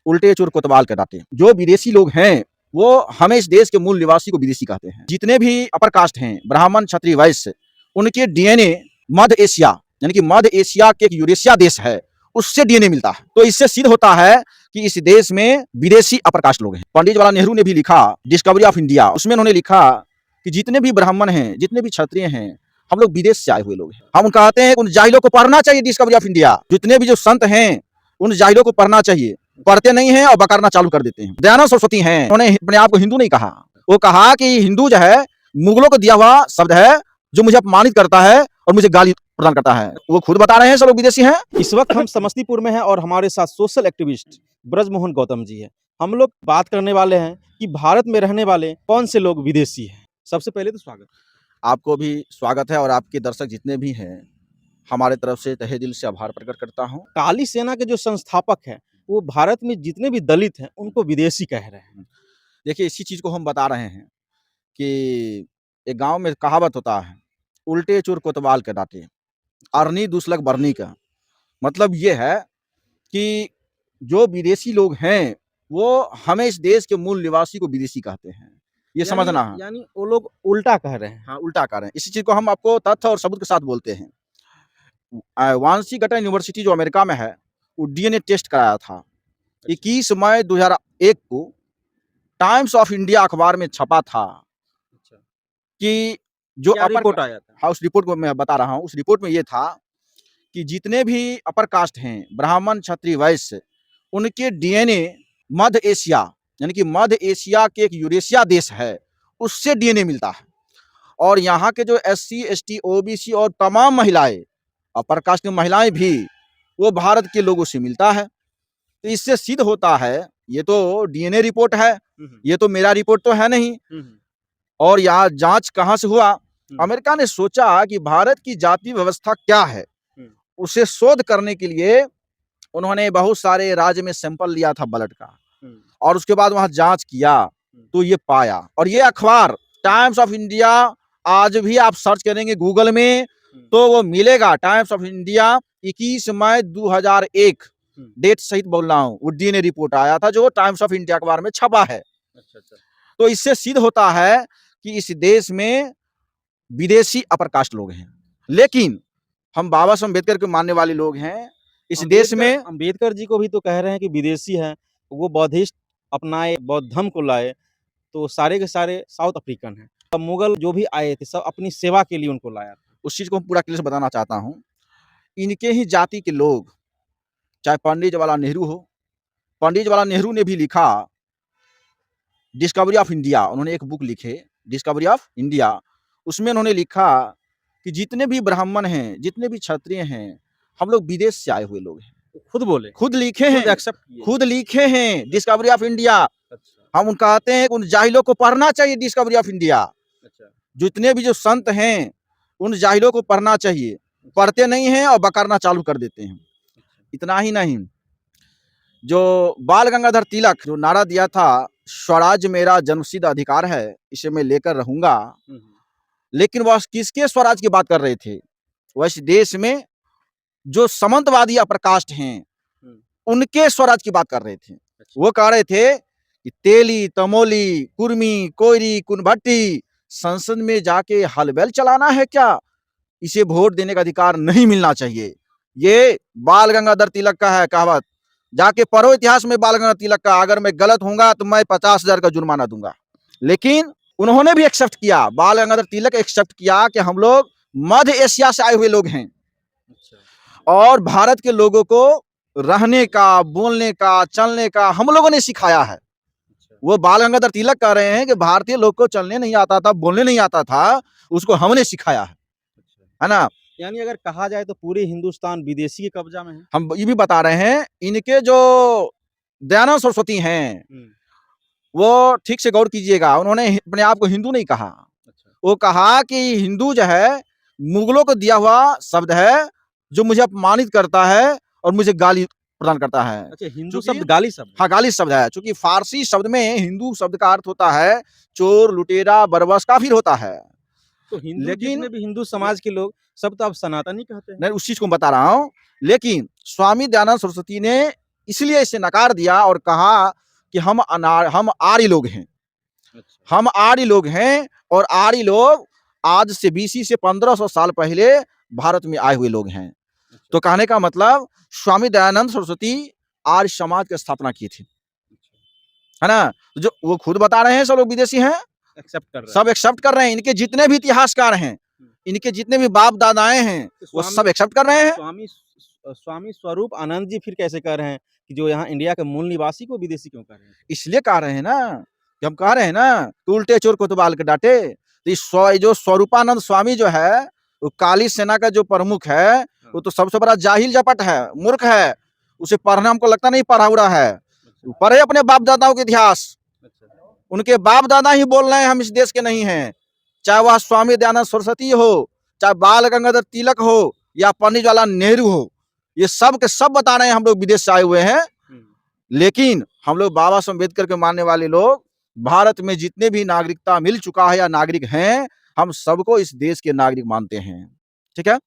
उल्टे चोर कोतवाल के डांटे। जो विदेशी लोग हैं वो हमें इस देश के मूल निवासी को विदेशी कहते हैं। जितने भी अपर कास्ट हैं, ब्राह्मण, क्षत्रिय, वैश्य, उनके डीएनए मध्य एशिया यानी कि मध्य एशिया के एक यूरेशिया देश है, उससे डीएनए मिलता है। तो इससे सिद्ध होता है कि इस देश में विदेशी अपर कास्ट लोग हैं। पंडित जवाहरलाल नेहरू ने भी लिखा डिस्कवरी ऑफ इंडिया, उसमें उन्होंने लिखा कि जितने भी ब्राह्मण हैं, जितने भी क्षत्रिय हैं, हम लोग विदेश से आए हुए लोग हैं। हम कहते हैं उन जाहिलों को पढ़ना चाहिए डिस्कवरी ऑफ इंडिया। जितने भी जो संत हैं उन जाहिलों को पढ़ना चाहिए, पढ़ते नहीं है और बकारना चालू कर देते हैं। दयानंद सरस्वती हैं, उन्होंने अपने आप को हिंदू नहीं कहा, वो कहा कि हिंदू जो है मुगलों को दिया हुआ शब्द है जो मुझे अपमानित करता है और मुझे गाली प्रदान करता है। वो खुद बता रहे हैं सब लोग विदेशी हैं। इस वक्त हम समस्तीपुर में हैं और हमारे साथ सोशल एक्टिविस्ट ब्रजमोहन गौतम जी है। हम लोग बात करने वाले हैं कि भारत में रहने वाले कौन से लोग विदेशी हैं। सबसे पहले तो स्वागत। आपको भी स्वागत है और आपके दर्शक जितने भी हैं हमारे तरफ से तहे दिल से आभार प्रकट करता हूं। काली सेना के जो संस्थापक हैं वो भारत में जितने भी दलित हैं उनको विदेशी कह रहे हैं। देखिए इसी चीज को हम बता रहे हैं कि एक गांव में कहावत होता है, उल्टे चोर कोतवाल के डांटे, अरनी दुसलक बरनी का। मतलब ये है कि जो विदेशी लोग हैं वो हमें इस देश के मूल निवासी को विदेशी कहते हैं, ये समझना है। यानी वो लोग उल्टा कह रहे हैं। हाँ, उल्टा कह रहे हैं। इसी चीज को हम आपको तथ्य और सबूत के साथ बोलते हैं। वांसी गटा यूनिवर्सिटी जो अमेरिका में है, वो डीएनए टेस्ट कराया था। 21 मई 2001 को टाइम्स ऑफ इंडिया अखबार में छपा था कि जो क्या अपर रिपोर्ट आया था? हाँ, उस रिपोर्ट को मैं बता रहा हूँ। उस रिपोर्ट में ये था कि जितने भी अपर कास्ट हैं, ब्राह्मण, क्षत्रिय, वैश्य, उनके डीएनए मध्य एशिया यानी कि मध्य एशिया के एक यूरेशिया देश है, उससे डीएनए मिलता है। और यहाँ के जो एससी, एसटी, ओबीसी और तमाम महिलाएं, अपर कास्ट की महिलाएं भी, वो भारत के लोगों से मिलता है। तो इससे सिद्ध होता है, ये तो डीएनए रिपोर्ट है, ये तो मेरा रिपोर्ट तो है नहीं। और यहाँ जांच कहाँ से हुआ? अमेरिका ने सोचा कि भारत की जाति व्यवस्था क्या है, उसे शोध करने के लिए उन्होंने बहुत सारे राज्य में सैंपल लिया था ब्लड का, और उसके बाद वहां जांच किया तो ये पाया। और ये अखबार टाइम्स ऑफ इंडिया, आज भी आप सर्च करेंगे गूगल में तो वो मिलेगा। टाइम्स ऑफ इंडिया 21 मई 2001 डेट सहित बोल रहा हूँ, वो डीएनए रिपोर्ट आया था जो टाइम्स ऑफ इंडिया अखबार में छपा है। तो इससे सिद्ध होता है कि इस देश में विदेशी अपर कास्ट लोग हैं। लेकिन हम बाबा साहब अम्बेडकर के मानने वाले लोग हैं। इस देश में अम्बेडकर जी को भी तो कह रहे हैं कि विदेशी हैं, वो बौद्धिस्ट अपनाए, बौद्ध धर्म को लाए, तो सारे के सारे साउथ अफ्रीकन हैं। अब मुगल जो भी आए थे सब अपनी सेवा के लिए उनको लाया था। उस चीज को हम पूरा क्लियर से बताना चाहता हूँ। इनके ही जाति के लोग, चाहे पंडित जवाहरलाल नेहरू हो, पंडित जवाहरलाल नेहरू ने भी लिखा डिस्कवरी ऑफ इंडिया, उन्होंने एक बुक लिखे डिस्कवरी ऑफ इंडिया। उसमें उन्होंने लिखा कि जितने भी ब्राह्मण हैं, जितने भी क्षत्रिय हैं, हम लोग विदेश से आए हुए लोग हैं। खुद बोले, खुद लिखे हैं, एक्सेप्ट किए, खुद लिखे हैं डिस्कवरी ऑफ इंडिया। अच्छा। हम कहते हैं उन जाहिलों को पढ़ना चाहिए डिस्कवरी ऑफ इंडिया। अच्छा। जितने भी जो संत हैं उन जाहिलों को पढ़ना चाहिए, पढ़ते नहीं हैं और बकारना चालू कर देते हैं। इतना ही नहीं, जो बाल गंगाधर तिलक जो नारा दिया था, स्वराज मेरा जन्मसिद्ध अधिकार है, इसे मैं लेकर रहूंगा, लेकिन वह किसके स्वराज की बात कर रहे थे? वह इस देश में जो सामंतवादी अपर कास्ट हैं उनके स्वराज की बात कर रहे थे। वो कह रहे थे कि तेली, तमोली, कुर्मी, कोयरी, कुनभट्टी संसद में जाके हलबेल चलाना है क्या? इसे वोट देने का अधिकार नहीं मिलना चाहिए। ये बाल गंगाधर तिलक का है कहावत, जाके पढ़ो इतिहास में बाल गंगाधर तिलक का। अगर मैं गलत होऊंगा तो मैं 50,000 का जुर्माना दूंगा। लेकिन उन्होंने भी एक्सेप्ट किया, बाल गंगाधर तिलक एक्सेप्ट किया कि हम लोग मध्य एशिया से आए हुए लोग हैं और भारत के लोगों को रहने का, बोलने का, चलने का हम लोगों ने सिखाया है। वो बाल गंगाधर तिलक कह रहे हैं कि भारतीय लोग को चलने नहीं आता था, बोलने नहीं आता था, उसको हमने सिखाया है ना। यानी अगर कहा जाए तो पूरे हिंदुस्तान विदेशी के कब्जा में है। हम ये भी बता रहे हैं, इनके जो दयानंद सरस्वती हैं वो ठीक से गौर कीजिएगा, उन्होंने अपने आप को हिंदू नहीं कहा। वो कहा कि हिंदू जो है मुगलों को दिया हुआ शब्द है जो मुझे अपमानित करता है और मुझे गाली प्रदान करता है। अच्छा, हिंदू शब्द गाली शब्द? हाँ, गाली शब्द है, क्योंकि फारसी शब्द में हिंदू शब्द का अर्थ होता है चोर, लुटेरा, बरबस, काफिर होता है। तो हिंदू, लेकिन भी हिंदू समाज के लोग सब तो आप सनातनी कहते हैं। नहीं, उस चीज को बता रहा हूँ। लेकिन स्वामी दयानंद सरस्वती ने इसलिए इसे नकार दिया और कहा कि हम आर्य लोग हैं, अच्छा। हम आर्य लोग हैं और आर्य लोग आज से बीसी से 1500 साल पहले भारत में आए हुए लोग हैं। तो अच्छा। कहने का मतलब स्वामी दयानंद सरस्वती आर्य समाज की स्थापना की थी, है ना? तो जो वो खुद बता रहे हैं सब लोग विदेशी हैं, एक्सेप्ट कर रहे हैं। सब एक्सेप्ट कर रहे हैं। इनके जितने भी इतिहासकार हैं, इनके जितने भी बाप दादाएं हैं, तो वो स्वामी सब एक्सेप्ट कर रहे हैं। स्वामी स्वरूप आनंद जी फिर कैसे कह रहे हैं कि जो यहाँ इंडिया के मूल निवासी को विदेशी क्यों कह रहे हैं? इसलिए कह रहे हैं ना कि हम कह रहे हैं ना कि उल्टे चोर कोतवाल के डांटे। तो जो स्वरूपानंद स्वामी जो है, वो काली सेना का जो प्रमुख है, वो तो सबसे बड़ा जाहिल जपट है, मूर्ख है। उसे पढ़ना हमको लगता नहीं पढ़ा उड़ा है। वो पढ़े अपने बाप दादाओं के इतिहास, अच्छा। उनके बाप दादा ही बोल रहे हैं हम इस देश के नहीं हैं। चाहे वह स्वामी दयानंद सरस्वती हो, चाहे बाल गंगाधर तिलक हो या पंडित जवाहरलाल नेहरू हो, ये सब के सब बता रहे हैं हम लोग विदेश से आए हुए हैं। लेकिन हम लोग बाबा साहब अम्बेडकर के मानने वाले लोग भारत में जितने भी नागरिकता मिल चुका है या नागरिक हैं, हम सबको इस देश के नागरिक मानते हैं। ठीक है।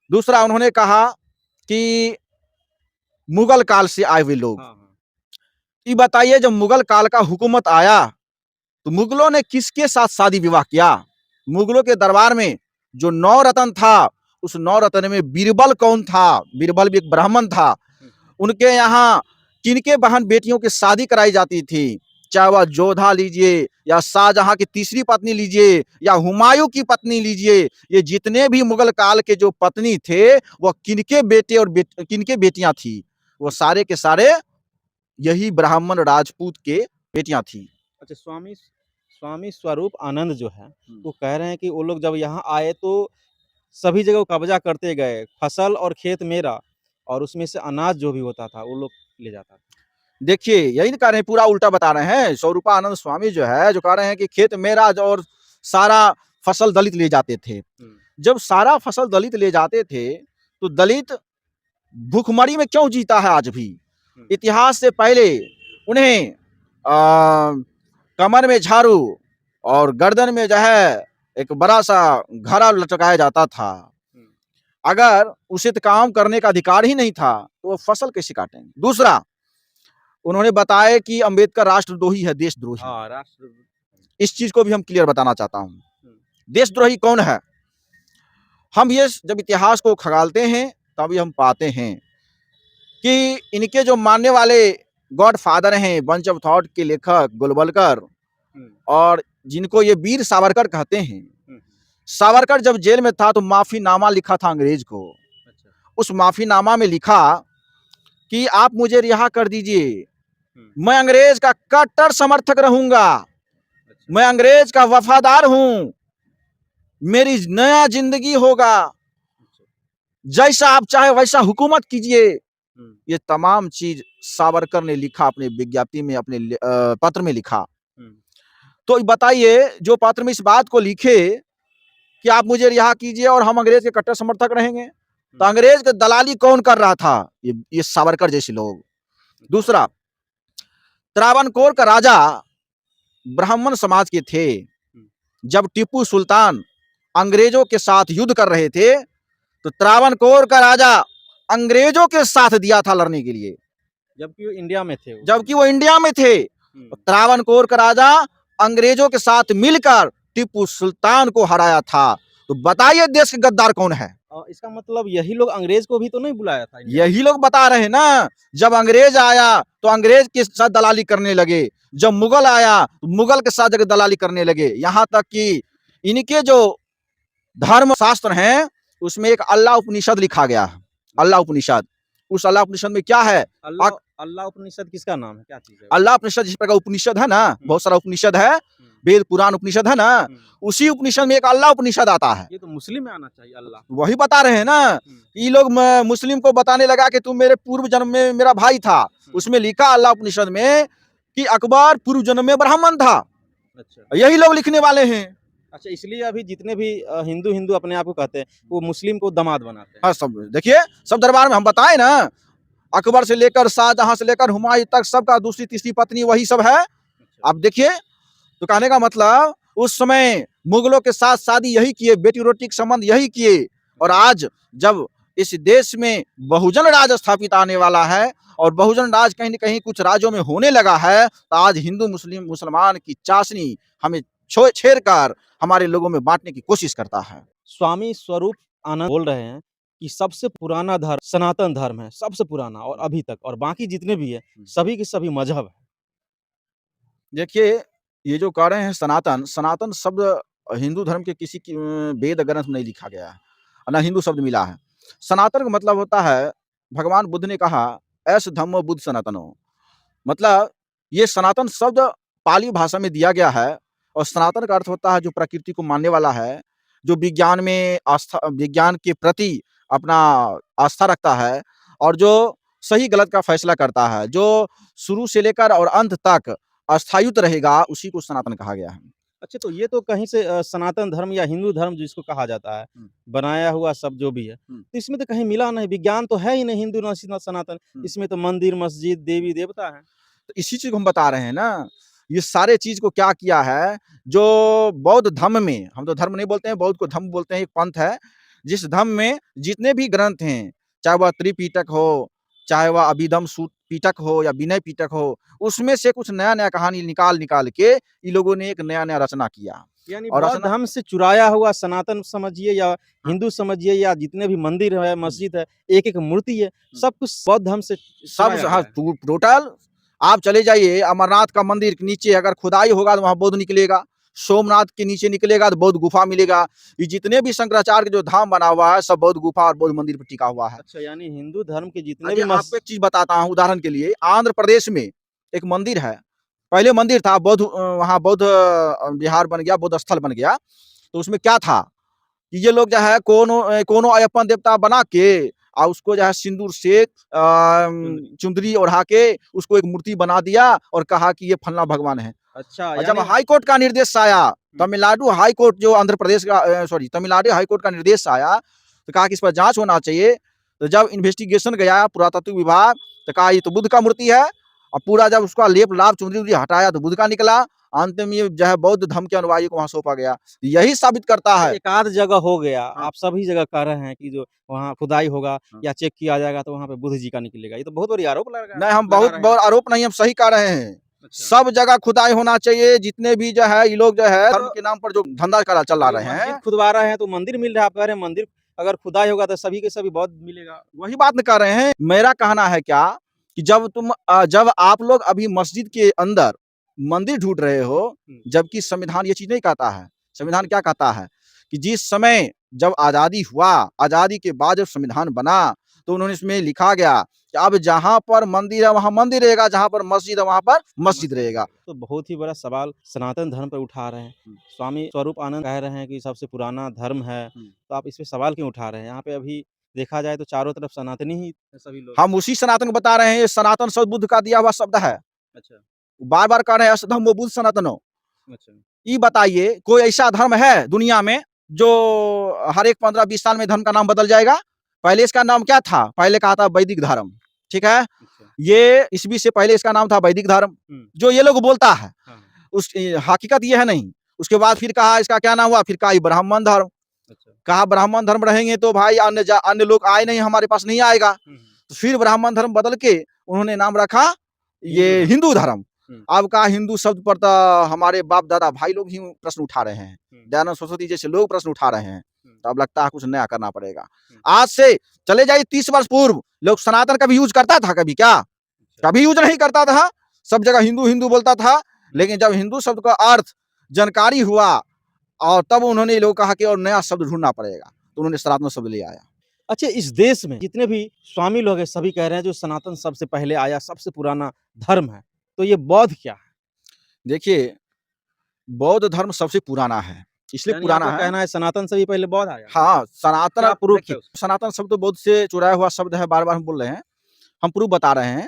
दूसरा उन्होंने कहा कि मुगल काल से आए हुए लोग, ये बताइए जब मुगल काल का हुकूमत आया तो मुगलों ने किसके साथ शादी विवाह किया? मुगलों के दरबार में जो 9 रत्न था, उस 9 रत्न में बीरबल कौन था? बीरबल भी एक ब्राह्मण था। उनके यहाँ किनके बहन बेटियों की शादी कराई जाती थी? चाहे वह जोधा लीजिए या शाहजहां की तीसरी पत्नी लीजिए या हुमायूं की पत्नी लीजिए, ये जितने भी मुगल काल के जो पत्नी थे, वह किनके बेटे और किनके बेटियां थी? वो सारे के सारे यही ब्राह्मण राजपूत के बेटियां थी। अच्छा, स्वामी स्वरूप आनंद जो है वो कह रहे हैं कि वो लोग जब यहाँ आए तो सभी जगह कब्जा करते गए, फसल और खेत मेरा, और उसमें से अनाज जो भी होता था वो लोग ले जाता था। देखिए यही कह रहे हैं, पूरा उल्टा बता रहे हैं। स्वरूपानंद स्वामी जो है, जो कह रहे हैं कि खेत मेरा और सारा फसल दलित ले जाते थे। जब सारा फसल दलित ले जाते थे तो दलित भूखमरी में क्यों जीता है आज भी? इतिहास से पहले उन्हें कमर में झाड़ू और गर्दन में जो है एक बड़ा सा घड़ा लटकाया जाता था। अगर उसे तो काम करने का अधिकार ही नहीं था तो वो फसल कैसे काटेंगे? दूसरा उन्होंने बताया कि अंबेडकर राष्ट्रद्रोही है, देशद्रोही। हाँ, राष्ट्र इस चीज को भी हम क्लियर बताना चाहता हूँ। देशद्रोही कौन है? हम ये जब इतिहास को खगालते हैं तभी हम पाते हैं कि इनके जो मानने वाले गॉड फादर हैं, बंच ऑफ थॉट के लेखक गोलवलकर, और जिनको ये वीर सावरकर कहते हैं। सावरकर जब जेल में था तो माफीनामा लिखा था अंग्रेज को। उस माफीनामा में लिखा कि आप मुझे रिहा कर दीजिए, मैं अंग्रेज का कट्टर समर्थक रहूंगा, मैं अंग्रेज का वफादार हूं, मेरी नया जिंदगी होगा, जैसा आप चाहे वैसा हुकूमत कीजिए। ये तमाम चीज सावरकर ने लिखा अपने विज्ञप्ति में, अपने पत्र में लिखा। तो बताइए जो पत्र में इस बात को लिखे कि आप मुझे रिहा कीजिए और हम अंग्रेज के कट्टर समर्थक रहेंगे, तो अंग्रेज की दलाली कौन कर रहा था? ये सावरकर जैसे लोग। दूसरा, त्रावणकोर का राजा ब्राह्मण समाज के थे। जब टीपू सुल्तान अंग्रेजों के साथ युद्ध कर रहे थे तो त्रावणकोर का राजा अंग्रेजों के साथ दिया था लड़ने के लिए, जबकि वो इंडिया में थे। त्रावणकोर का राजा अंग्रेजों के साथ मिलकर टीपू सुल्तान को हराया था। तो बताइए देश के गद्दार कौन है? इसका मतलब यही लोग अंग्रेज को भी तो नहीं बुलाया था? यही लोग बता रहे हैं ना। जब अंग्रेज आया तो अंग्रेज के साथ दलाली करने लगे, जब मुगल आया तो मुगल के साथ जगह दलाली करने लगे। यहाँ तक कि इनके जो धर्म शास्त्र हैं उसमें एक अल्लाह उपनिषद लिखा गया है। अल्लाह उपनिषद, उस अल्लाह उपनिषद में क्या है? अल्लाह उपनिषद किसका नाम है, क्या चीज है? अल्लाह उपनिषद जिस प्रकार उपनिषद है ना, बहुत सारा उपनिषद है, वेद पुराण उपनिषद है ना, उसी उपनिषद में एक अल्लाह उपनिषद आता है। ये तो मुस्लिम में आना चाहिए अल्लाह। वही बता रहे हैं ना, ये लोग मुस्लिम को बताने लगा कि तुम मेरे पूर्व जन्म में मेरा भाई था। उसमें लिखा अल्लाह उपनिषद में कि अकबर पूर्व जन्म में ब्राह्मण था। अच्छा, यही लोग लिखने वाले हैं। अच्छा, इसलिए अभी जितने भी हिंदू अपने आप को कहते हैं वो मुस्लिम को दामाद बनाते हैं। हाँ, सब देखिए, सब दरबार में हम बताए ना, अकबर से लेकर शाहजहां से लेकर हुमायूं तक सबका दूसरी तीसरी पत्नी वही सब है। आप देखिए, तो कहने का मतलब उस समय मुगलों के साथ शादी यही किए, बेटी रोटी के संबंध यही किए। और आज जब इस देश में बहुजन राज स्थापित आने वाला है, और बहुजन राज कहीं न कहीं कुछ राज्यों में होने लगा है, तो आज हिंदू मुसलमान की चाशनी हमें छेड़ कर हमारे लोगों में बाँटने की कोशिश करता है। स्वामी स्वरूप आनंद बोल रहे हैं कि सबसे पुराना धर्म सनातन धर्म है, सबसे पुराना और अभी तक और बाकी जितने भी हैं, सभी के सभी मज़हब हैं। देखिए, ये जो कह रहे हैं सनातन, सनातन शब्द हिंदू धर्म के किसी की वेद ग्रंथ में नहीं लिखा गया है, ना हिंदू शब्द मिला है। सनातन का मतलब होता है, भगवान बुद्ध ने कहा, "एष धम्मो बुद्ध सनातनो।" मतलब ये सनातन शब्द पाली भाषा में दिया गया है और सनातन का अर्थ होता है जो प्रकृति को मानने वाला है, जो विज्ञान में विज्ञान के प्रति अपना आस्था रखता है और जो सही गलत का फैसला करता है, जो शुरू से लेकर और अंत तक स्थायित्व रहेगा, उसी को सनातन कहा गया है। अच्छा, तो ये तो कहीं से सनातन धर्म या हिंदू धर्म जिसको कहा जाता है, हुँ। बनाया हुआ सब जो भी है, हुँ। तो इसमें तो कहीं मिला नहीं, विज्ञान तो है ही नहीं हिंदू ना सनातन, हुँ। इसमें तो मंदिर, मस्जिद, देवी-देवता हैं। तो इसी चीज़ को हम बता रहे हैं ना, ये सारे चीज़ को क्या किया है, जो बौद्ध धम्म में, हम तो धर्म नहीं बोलते हैं, बौद्ध को धम्म बोलते हैं, एक पंथ है, जिस धम्म में जितने भी ग्रंथ हैं, चाहे वह त्रिपिटक हो, चाहे वह अभिधम्म पिटक हो या विनय पिटक हो, उसमें से कुछ नया-नया कहानी निकाल-निकाल के इन लोगों ने एक नया-नया रचना किया यानी और बौद्ध रचना धर्म से चुराया हुआ सनातन समझिए या हाँ। हिंदू समझिए या जितने भी मंदिर है, मस्जिद है, एक-एक मूर्ति है, हुँ। सब कुछ बौद्ध धर्म से सब चुराया हाँ, गया है। टोटल आप चले जाइए अमरनाथ का मंदिर के नीचे अगर खुदाई होगा तो वहाँ बौद्ध निकलेगा। सोमनाथ के नीचे निकलेगा तो बौद्ध गुफा मिलेगा। ये जितने भी शंकराचार्य के जो धाम बना हुआ है सब बौद्ध गुफा और बौद्ध मंदिर पर टिका हुआ है। अच्छा, यानी हिंदू धर्म के जितने अजय भी आपको एक चीज़ बताता हूँ उदाहरण के लिए, आंध्र प्रदेश में एक मंदिर है। पहले मंदिर था वहाँ बौद्ध विहार बन गया, बौद्ध स्थल बन गया। तो उसमें क्या था कि ये लोग जो है कोनो अय्यप्पन देवता बना के और उसको जो है सिंदूर से चुंदरी ओढ़ा के उसको एक मूर्ति बना दिया और कहा कि ये फलना भगवान है। अच्छा, और जब यानी हाई कोर्ट का निर्देश आया, तमिलनाडु हाई कोर्ट जो आंध्र प्रदेश का सॉरी तमिलनाडु हाई कोर्ट का निर्देश आया, तो कहा कि इस पर जाँच होना चाहिए। तो जब इन्वेस्टिगेशन गया पुरातत्व विभाग, तो कहा ये तो बुद्ध का मूर्ति है और पूरा जब उसका लेप-लाप, चुनरी-वुनरी हटाया तो बुद्ध का निकला। अंत में ये जो है बौद्ध धर्म के अनुयायी को वहाँ सौंपा गया। यही साबित करता है एक आध जगह हो गया, हाँ। आप सभी जगह कह रहे हैं कि जो वहाँ खुदाई होगा हाँ। या चेक किया जाएगा तो वहाँ पे बुद्ध जी का निकलेगा। ये तो बहुत बड़ी आरोप नहीं, हम लगा बहुत रहे हैं बड़ा आप। आरोप नहीं, हम सही कह रहे हैं। अच्छा। सब जगह खुदाई होना चाहिए, जितने भी जो है ये लोग जो है धर्म के नाम पर जो धंधा चला अभी रहे मस्जिद हैं, खुदवा रहे हैं तो मंदिर मिल रहा है, आप कह रहे हैं मंदिर अगर खुदाई होगा तो सभी के सभी बौद्ध मिलेगा। वही बात न कर रहे हैं। मेरा कहना है क्या कि जब आप लोग अभी मस्जिद के अंदर मंदिर ढूँढ रहे हो, जबकि संविधान ये चीज़ नहीं कहता है। संविधान क्या कहता है कि जिस समय जब आज़ादी हुआ, आज़ादी के बाद जब संविधान बना, तो उन्होंने इसमें लिखा गया कि अब जहाँ पर मंदिर है वहाँ मंदिर रहेगा, जहाँ पर मस्जिद है वहाँ पर मस्जिद रहेगा। तो बहुत ही बड़ा सवाल सनातन धर्म पे उठा रहे हैं। स्वामी स्वरूप आनंद कह रहे हैं कि सबसे पुराना धर्म है, तो आप इस पे सवाल क्यों उठा रहे हैं? यहाँ पे अभी देखा जाए तो चारों तरफ सनातनी ही हैं सभी लोग। हम उसी सनातन को बता रहे हैं, ये सनातन शब्द बुद्ध का दिया हुआ शब्द है। अच्छा, बार-बार कह रहे हैं अष्टधम्मो बुद्ध सनातनो। अच्छा। ये बताइए कोई ऐसा धर्म है दुनिया में जो हर एक 15-20 साल में धर्म का नाम बदल जाएगा? पहले इसका नाम क्या था? पहले कहा था वैदिक धर्म, ठीक है? अच्छा। ये ईस्वी से पहले इसका नाम था वैदिक धर्म, हुँ। जो ये लोग बोलता है। हाँ, हकीकत ये है नहीं। उसके बाद फिर कहा इसका क्या नाम हुआ? फिर कहा ये ब्राह्मण धर्म। अच्छा। कहा ब्राह्मण धर्म रहेंगे तो भाई अन्य लोग आए नहीं हमारे पास नहीं आएगा। हुँ, तो फिर ब्राह्मण धर्म बदल के उन्होंने नाम रखा ये हिंदू धर्म। हिंदू धर्म। हुँ। अब कहा हिंदू शब्द पर तो हमारे बाप-दादा भाई लोग ही प्रश्न उठा रहे हैं। दयानंद सरस्वती जैसे लोग प्रश्न उठा रहे हैं। तो अब लगता है कुछ नया करना पड़ेगा। आज से चले जाइए 30 वर्ष पूर्व लोग सनातन कभी यूज़ करता था कभी क्या? कभी यूज़ नहीं करता था। सब जगह हिंदू, हिंदू बोलता था। लेकिन जब हिंदू शब्द का अर्थ जानकारी हुआ और तब उन्होंने ये लोग कहा कि और नया शब्द ढूँढना पड़ेगा। तो उन्होंने सनातन शब्द ले आया। अच्छा, इस देश में जितने भी स्वामी लोग हैं सभी कह रहे हैं जो सनातन सबसे पहले आया, सबसे पुराना धर्म है। तो ये बौद्ध क्या है? देखिए, बौद्ध धर्म सबसे पुराना है। इसलिए यानी पुराना आपका है कहना है सनातन से भी पहले बौद्ध आया? हाँ, सनातन क्या प्रूफ है देखिए, उसका? सनातन शब्द तो बौद्ध से चुराया हुआ शब्द है, बार-बार हम बोल रहे हैं। हम प्रूफ बता रहे हैं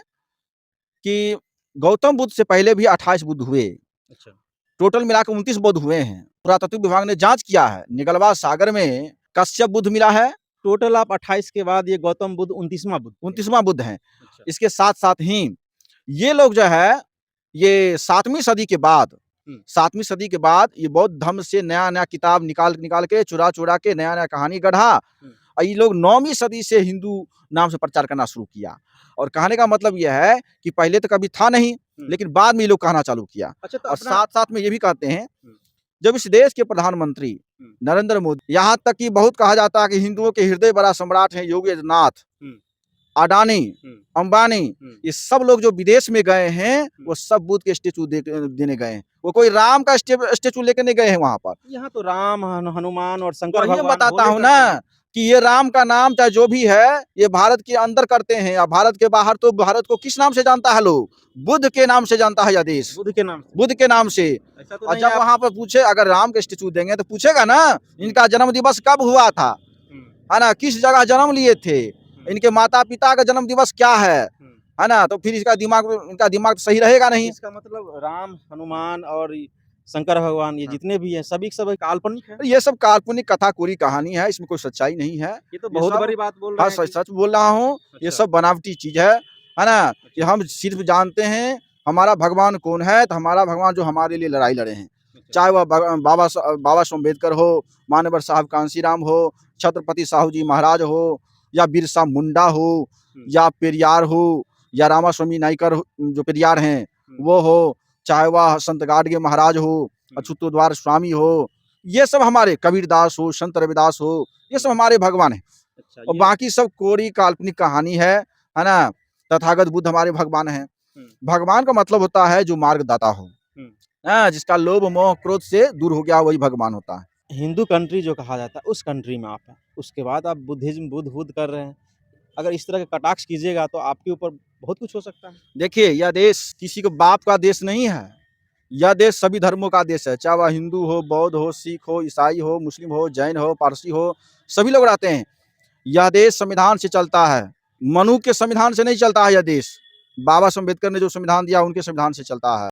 कि गौतम बुद्ध से पहले भी 28 बुद्ध हुए। अच्छा। टोटल मिला के 29 बुद्ध हुए हैं। पुरातत्व विभाग ने जाँच किया है। निगलवा सागर में कश्यप बुद्ध मिला है, टोटल आप 28 के बाद ये गौतम बुद्ध 29वां बुद्ध थे। 29वां बुद्ध हैं। अच्छा। इसके साथ-साथ ही ये लोग जो है, ये 7वीं सदी के बाद हुँ। 7वीं सदी के बाद ये बौद्ध धर्म से नया-नया किताब निकाल-निकाल के, चुरा-चुरा के नया-नया कहानी गढ़ा और ये लोग 9वीं सदी से हिंदू नाम से प्रचार करना शुरू किया। और कहने का मतलब यह है कि पहले तो कभी था नहीं, लेकिन बाद में ये लोग कहना चालू किया। अच्छा तो और अपना साथ-साथ में ये भी कहते हैं, हुँ। जब इस देश के प्रधानमंत्री हुँ। नरेंद्र मोदी, यहाँ तक कि बहुत कहा जाता है कि हिंदुओं के हृदय बड़ा सम्राट हैं योगी आदित्यनाथ, हुँ। अडानी, हुँ। अंबानी, हुँ। ये सब लोग जो विदेश में गए हैं, वो सब बुद्ध के स्टैचू देने गए हैं। वो कोई राम का स्टैचू लेके नहीं गए हैं वहाँ पर। यहाँ तो राम, हनुमान और शंकर वही मैं भगवान बताता बोले हूँ करते हैं। ना कि ये राम का नाम चाहे जो भी है, ये भारत के अंदर करते हैं या भारत के बाहर, तो भारत को किस नाम से जानता है लोग? बुद्ध के नाम से जानता है यह देश, बुद्ध के नाम से। बुद्ध के नाम से। ऐसा तो और नहीं जब आप वहाँ पर पूछे अगर राम के स्टैचू देंगे तो पूछेगा ना इनका जन्म दिवस कब हुआ था, हुँ। है ना? किस जगह जन्म लिए थे? इनके माता-पिता का जन्म दिवस क्या है? हुँ। है ना? तो फिर इनका दिमाग तो सही रहेगा नहीं। इसका मतलब राम, हनुमान और शंकर भगवान ये हाँ। जितने भी हैं सभी के सब काल्पनिक है। ये सब काल्पनिक कथा कोरी कहानी है, इसमें कोई सच्चाई नहीं है। ये तो ये बहुत सब बड़ी बात बोल हाँ, रहे हैं सच कि सच बोल रहा हूँ। ये अच्छा। सब बनावटी चीज़ है ना? कि अच्छा। हम सिर्फ़ जानते हैं हमारा भगवान कौन है, तो हमारा भगवान जो हमारे लिए लड़ाई लड़े हैं। अच्छा। चाहे वह बाबा साहब अम्बेडकर हो, मानवर साहब कांशीराम हो, छत्रपति साहू जी महाराज हो, या बिरसा मुंडा हो, हुँ। या पेरियार हो, या रामास्वामी नायकर जो पेरियार हैं, हुँ। वो हो, चाहे वह संत गाडगे महाराज हो, हुँ। अच्युतोद्वार स्वामी हो, ये सब हमारे कबीरदास हो, संत रविदास हो, ये सब हमारे भगवान हैं। अच्छा और ये बाकी सब कोरी काल्पनिक कहानी है ना? तथागत बुद्ध हमारे भगवान हैं। हुँ। भगवान का मतलब होता है जो मार्गदाता हो। हुँ। जिसका लोभ, मोह, क्रोध से दूर हो गया वही भगवान होता है। हिंदू कंट्री जो कहा जाता है उस कंट्री में आप हैं। उसके बाद आप बुद्धिज़्म बुद्ध-वुद्ध कर रहे हैं। अगर इस तरह का कटाक्ष कीजिएगा तो आपके ऊपर बहुत कुछ हो सकता है। देखिए, यह देश किसी के बाप का देश नहीं है। यह देश सभी धर्मों का देश है। चाहे वह हिंदू हो, बौद्ध हो, सिख हो, ईसाई हो, मुस्लिम हो, जैन हो, पारसी हो, सभी लोग रहते हैं। यह देश संविधान से चलता है। मनु के संविधान से नहीं चलता है यह देश। बाबा साहब अम्बेडकर ने जो संविधान दिया उनके संविधान से चलता है।